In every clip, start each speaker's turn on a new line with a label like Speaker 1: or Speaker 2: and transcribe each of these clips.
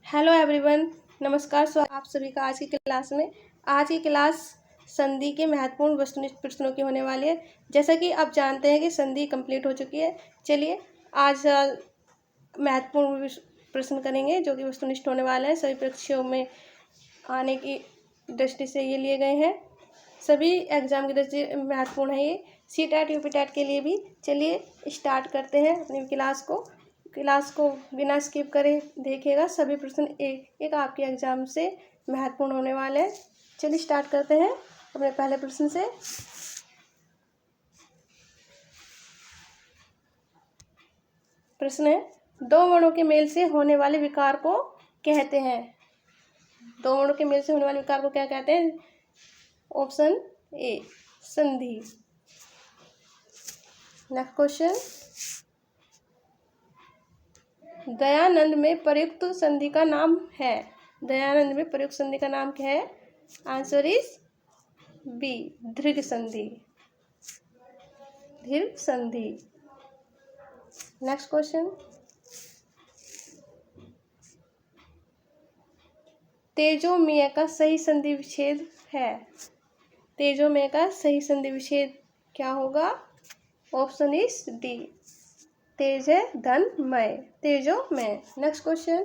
Speaker 1: Hello everyone, नमस्कार। स्वागत आप सभी का आज की क्लास में। आज की क्लास संधि के महत्वपूर्ण वस्तुनिष्ठ प्रश्नों की होने वाली है। जैसा कि आप जानते हैं कि संधि कंप्लीट हो चुकी है। चलिए आज महत्वपूर्ण प्रश्न करेंगे जो कि वस्तुनिष्ठ होने वाले हैं। सभी परीक्षाओं में आने की दृष्टि से ये लिए गए हैं। सभी एग्जाम की दृष्टि महत्वपूर्ण है ये, CTET UPTET के लिए भी। चलिए स्टार्ट करते हैं अपनी क्लास को बिना स्किप करे देखिएगा। सभी प्रश्न एक एक आपके एग्जाम से महत्वपूर्ण होने वाले हैं। चलिए स्टार्ट करते हैं अपने पहले प्रश्न से। प्रश्न है, दो वर्णों के मेल से होने वाले विकार को कहते हैं। दो वर्णों के मेल से होने वाले विकार को क्या कहते हैं? ऑप्शन ए संधि। नेक्स्ट क्वेश्चन, दयानंद में प्रयुक्त संधि का नाम है। दयानंद में प्रयुक्त संधि का नाम क्या है? आंसर इज बी दीर्घ संधि। दीर्घ संधि। नेक्स्ट क्वेश्चन, तेजोमेय का सही संधि विच्छेद है। तेजोमेय का सही संधि विच्छेद क्या होगा? ऑप्शन इज डी तेज है धन मय, तेजोमय। नेक्स्ट क्वेश्चन,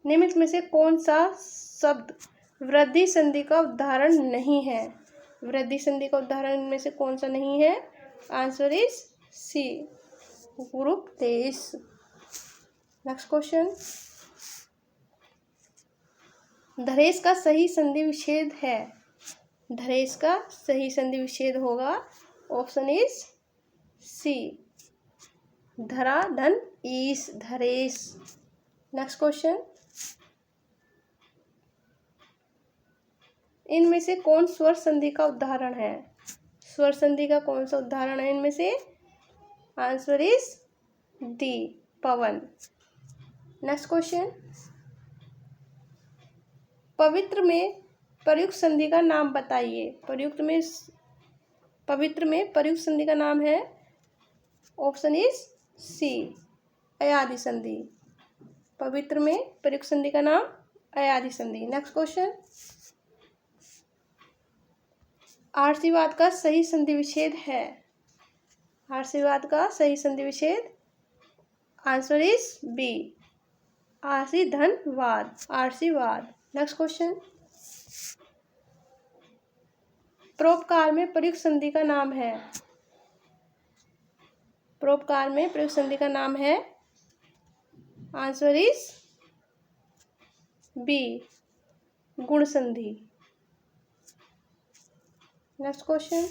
Speaker 1: निम्न में से कौन सा शब्द वृद्धि संधि का उदाहरण नहीं है? वृद्धि संधि का उदाहरण में से कौन सा नहीं है? आंसर इज सी गुरुपदेश। नेक्स्ट क्वेश्चन, धरेश का सही संधि विच्छेद है। धरेश का सही संधि विच्छेद होगा ऑप्शन इज सी धरा धन ईश, धरेश। नेक्स्ट क्वेश्चन, इनमें से कौन स्वर संधि का उदाहरण है? स्वर संधि का कौन सा उदाहरण है इनमें से? Answer is D Pawan. Next question, पवित्र में प्रयुक्त संधि का नाम बताइए। पवित्र में प्रयुक्त संधि का नाम है ऑप्शन इज सी अयादि संधि। पवित्र में प्रयुक्त संधि का नाम अयादि संधि। नेक्स्ट क्वेश्चन, आर्षीवाद का सही संधि विच्छेद है। आर्षीवाद का सही संधि विच्छेद आंसर इज बी आर्षी धनवाद, आर्षीवाद। नेक्स्ट क्वेश्चन, परोपकार में प्रयुक्त संधि का नाम है। परोपकार में प्रयुक्त संधि का नाम है आंसर इज बी गुण संधि। नेक्स्ट क्वेश्चन,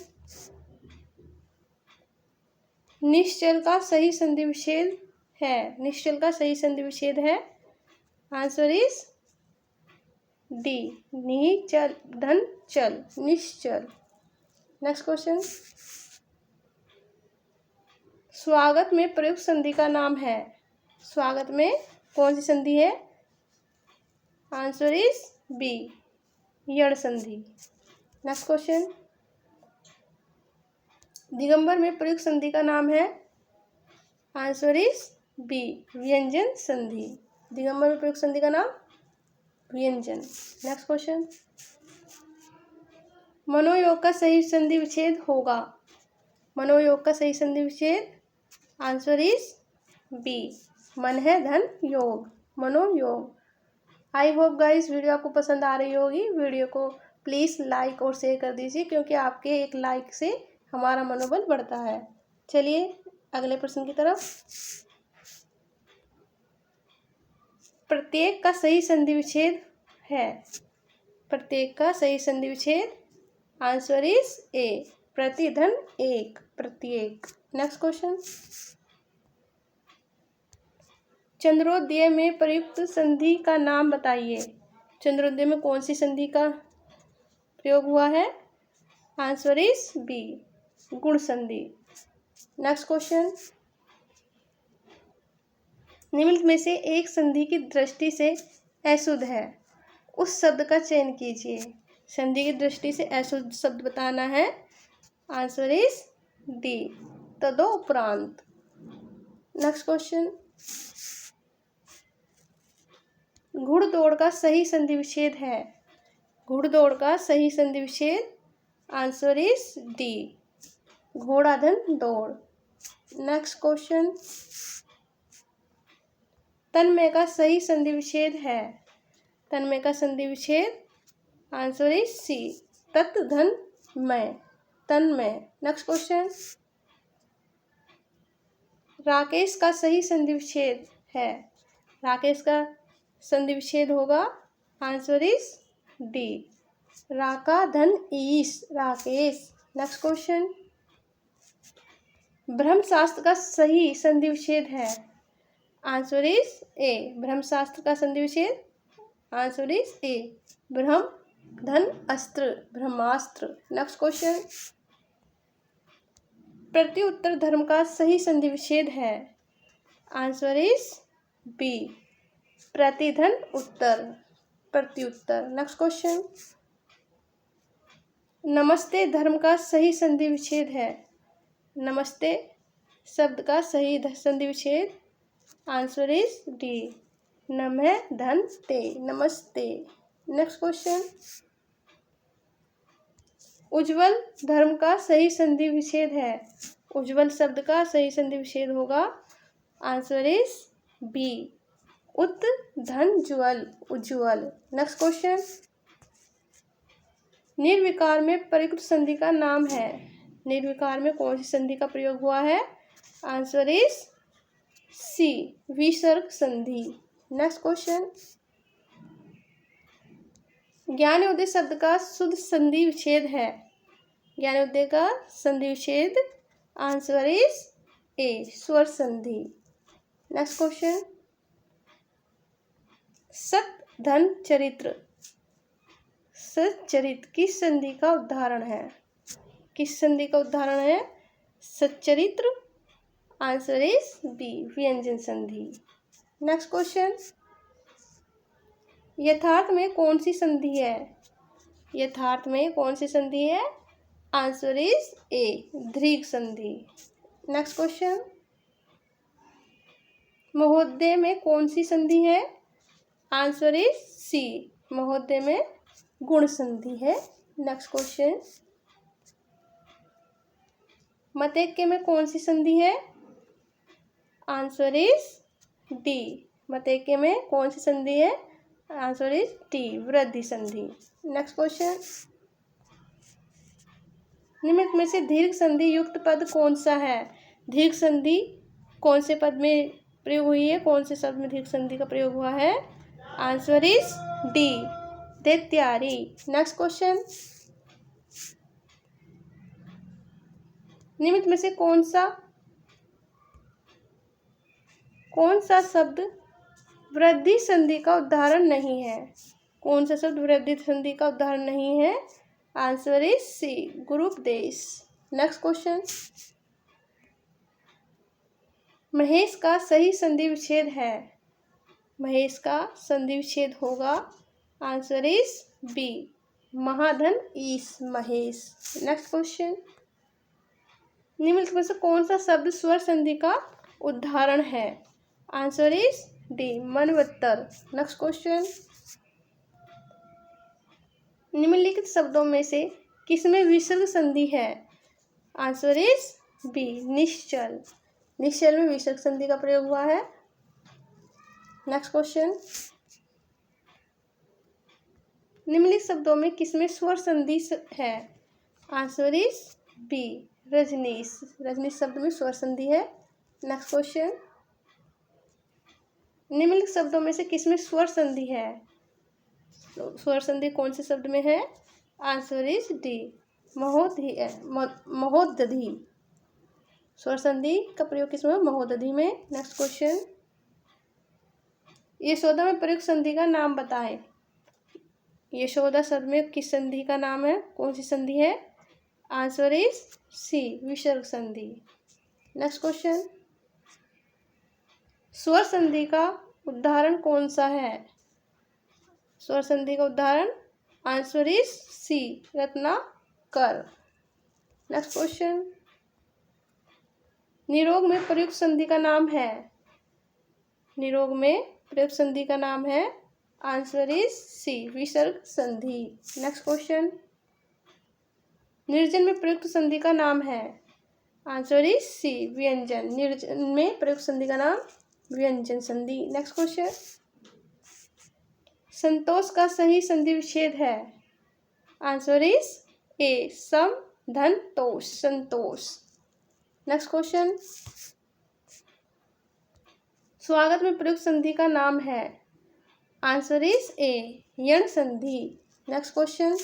Speaker 1: निश्चल का सही संधि विच्छेद है। निश्चल का सही संधि विच्छेद है आंसर इज डी निश्चल धन चल, निश्चल। नेक्स्ट क्वेश्चन, स्वागत में प्रयुक्त संधि का नाम है। स्वागत में कौन सी संधि है? आंसर इज बी यण संधि। नेक्स्ट क्वेश्चन, दिगंबर में प्रयुक्त संधि का नाम है। आंसर इज बी व्यंजन संधि। दिगंबर में प्रयुक्त संधि का नाम व्यंजन। नेक्स्ट क्वेश्चन, मनोयोग का सही संधि विच्छेद होगा। मनोयोग का सही संधि विच्छेद आंसर इज बी मन है धन योग, मनोयोग। आई होप गाइस वीडियो आपको पसंद आ रही होगी। वीडियो को प्लीज़ लाइक और शेयर कर दीजिए क्योंकि आपके एक लाइक से हमारा मनोबल बढ़ता है। चलिए अगले प्रश्न की तरफ। प्रत्येक का सही संधि विच्छेद है। प्रत्येक का सही संधि विच्छेद आंसर इज ए प्रति धन एक, प्रत्येक। नेक्स्ट क्वेश्चन, चंद्रोदय में प्रयुक्त संधि का नाम बताइए। चंद्रोदय में कौन सी संधि का प्रयोग हुआ है? आंसर इज बी गुण संधि। नेक्स्ट क्वेश्चन, निम्न में से एक संधि की दृष्टि से अशुद्ध है, उस शब्द का चयन कीजिए। संधि की दृष्टि से अशुद्ध शब्द बताना है। आंसर इज डी तदोपरांत। नेक्स्ट क्वेश्चन, घुड़दौड़ का सही संधि विच्छेद है। घुड़दौड़ का सही संधि विच्छेद आंसर इज डी, घोड़ा धन दौड़। नेक्स्ट क्वेश्चन, तन्मय का सही संधि विच्छेद है। तन्मय का संधि विच्छेद आंसर इज सी, तत् धन मय, तन्मय। नेक्स्ट क्वेश्चन, राकेश का सही संधि विच्छेद है। राकेश का संधि विच्छेद होगा आंसर इज डी, राका धन ईश, राकेश। नेक्स्ट क्वेश्चन, ब्रह्मशास्त्र का सही संधि विच्छेद है। आंसर इज ए, ब्रह्मशास्त्र का संधि विच्छेद आंसर इज ए, ब्रह्म धन अस्त्र, ब्रह्मास्त्र। नेक्स्ट क्वेश्चन, प्रति उत्तर धर्म का सही संधि विच्छेद है। आंसर इज बी, प्रति धन उत्तर, प्रति उत्तर। नेक्स्ट क्वेश्चन, नमस्ते धर्म का सही संधि विच्छेद है। नमस्ते शब्द का सही संधि विच्छेद आंसर इज डी, नमः धन ते, नमस्ते। नेक्स्ट क्वेश्चन, उज्ज्वल धर्म का सही संधि विच्छेद है। उज्ज्वल शब्द का सही संधि विच्छेद होगा आंसर इज बी, उत धन ज्वल, उज्ज्वल। नेक्स्ट क्वेश्चन, निर्विकार में प्रयुक्त संधि का नाम है। निर्विकार में कौन सी संधि का प्रयोग हुआ है। आंसर इज सी, विसर्ग संधि। नेक्स्ट क्वेश्चन, ज्ञानोदय शब्द का शुद्ध संधि विच्छेद है। ज्ञानोदय का संधि विच्छेद आंसर इज ए, स्वर संधि। नेक्स्ट क्वेश्चन, सत धन चरित्र, सच्चरित्र किस संधि का उदाहरण है। किस संधि का उदाहरण है सच्चरित्र, आंसर इज बी, व्यंजन संधि। नेक्स्ट क्वेश्चन, यथार्थ में कौन सी संधि है। यथार्थ में कौन सी संधि है। आंसर इज ए, दीर्घ संधि। नेक्स्ट क्वेश्चन, महोदय में कौन सी संधि है। आंसर इज सी, महोदय में गुण संधि है। नेक्स्ट क्वेश्चन, मतैक्य में कौन सी संधि है। आंसर इज डी, मतैक्य में कौन सी संधि है। आंसर इज डी, वृद्धि संधि। नेक्स्ट क्वेश्चन, निम्नलिखित में से दीर्घ संधि युक्त पद कौन सा है। दीर्घ संधि कौन से पद में प्रयोग हुई है, कौन से शब्द में दीर्घ संधि का प्रयोग हुआ है। आंसर इज डी, दैत्यारी। नेक्स्ट क्वेश्चन, निम्नलिखित में से कौन सा शब्द वृद्धि संधि का उदाहरण नहीं है। कौन सा शब्द वृद्धि संधि का उदाहरण नहीं है। आंसर इज सी, गुरुपदेश। नेक्स्ट क्वेश्चन, महेश का सही संधि विच्छेद है। महेश का संधि विच्छेद होगा आंसर इज बी, महाधन ईश, महेश। नेक्स्ट क्वेश्चन, निम्नलिखित में से कौन सा शब्द स्वर संधि का उदाहरण है। आंसर इज डी, मनवत्तर। नेक्स्ट क्वेश्चन, निम्नलिखित शब्दों में से किसमें विसर्ग संधि है। आंसर इज बी, निश्चल। निश्चल में विसर्ग संधि का प्रयोग हुआ है। नेक्स्ट क्वेश्चन, निम्नलिखित शब्दों में किसमें स्वर संधि है। Answer is B, Rajneesh. Rajneesh शब्द में स्वर संधि है। नेक्स्ट क्वेश्चन, निम्नलिखित शब्दों में से किसमें स्वर संधि है। स्वर संधि कौन से शब्द में है। आंसर इज डी, महोदधि। स्वर संधि का प्रयोग किसमें, महोदधि में। नेक्स्ट क्वेश्चन, यशोदा में प्रयुक्त संधि का नाम बताएं। यशोदा शब्द में किस संधि का नाम है, कौन सी संधि है। आंसर इज सी, विसर्ग संधि। नेक्स्ट क्वेश्चन, स्वर संधि का उदाहरण कौन सा है। स्वर संधि का उदाहरण answer is C, Ratnakar. Next question, निरोग में प्रयुक्त संधि का नाम है। निरोग में प्रयुक्त संधि का नाम है, आंसर इज सी, विसर्ग संधि। नेक्स्ट क्वेश्चन, निर्जन में प्रयुक्त संधि का नाम है, आंसर इज सी, व्यंजन। निर्जन में प्रयुक्त संधि का नाम व्यंजन संधि। नेक्स्ट क्वेश्चन, संतोष का सही संधि विच्छेद है, आंसर इज ए, सम धन तोष, संतोष। नेक्स्ट क्वेश्चन, स्वागत में प्रयुक्त संधि का नाम है, आंसर इज ए, यण संधि। नेक्स्ट क्वेश्चन,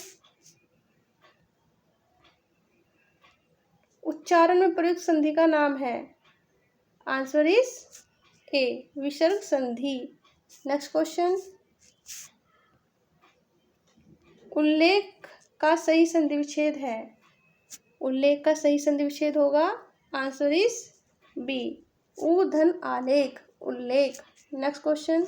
Speaker 1: उच्चारण में प्रयुक्त संधि का नाम है, आंसर इज ए, विसर्ग संधि। नेक्स्ट क्वेश्चन, उल्लेख का सही संधि विच्छेद है, उल्लेख का सही संधि विच्छेद होगा, आंसर इज बी, ऊ धन आलेख, उल्लेख। नेक्स्ट क्वेश्चन,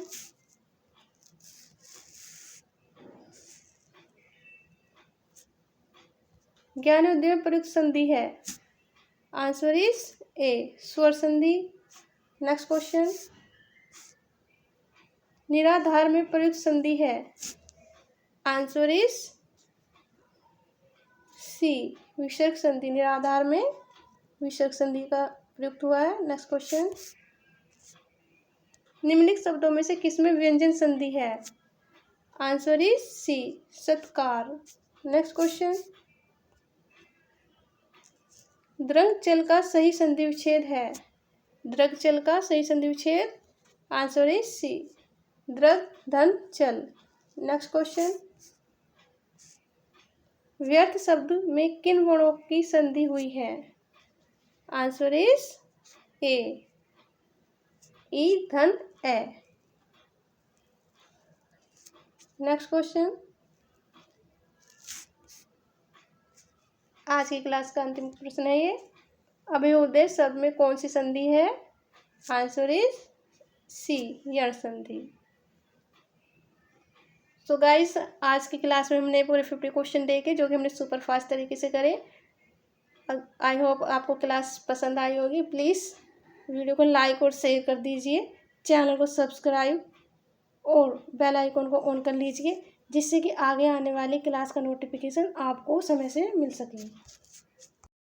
Speaker 1: ज्ञानोदय में प्रयुक्त संधि है, आंसर इज ए, स्वर संधि। नेक्स्ट क्वेश्चन, निराधार में प्रयुक्त संधि है, आंसर इज सी, विसर्ग संधि। निराधार में विसर्ग संधि का प्रयुक्त हुआ है। नेक्स्ट क्वेश्चन, निम्नलिखित शब्दों में से किसमें व्यंजन संधि है, आंसर इज सी, सत्कार। नेक्स्ट क्वेश्चन, द्रंग चल का सही संधि विच्छेद है, द्रग चल का सही संधि विच्छेद, आंसर इज सी, द्रग धन चल। नेक्स्ट क्वेश्चन, व्यर्थ शब्द में किन वर्णों की संधि हुई है, आंसर इज ए, ई धन ए। नेक्स्ट क्वेश्चन, आज की क्लास का अंतिम प्रश्न है ये, अभ्युदय शब्द में कौन सी संधि है, आंसर इज सी, यण संधि। सो गाइस, आज की क्लास में हमने पूरे 50 क्वेश्चन देखे जो कि हमने सुपर फास्ट तरीके से करे। आई होप आपको क्लास पसंद आई होगी। प्लीज़ वीडियो को लाइक और शेयर कर दीजिए, चैनल को सब्सक्राइब और बेल आइकन को ऑन कर लीजिए, जिससे कि आगे आने वाली क्लास का नोटिफिकेशन आपको समय से मिल सके।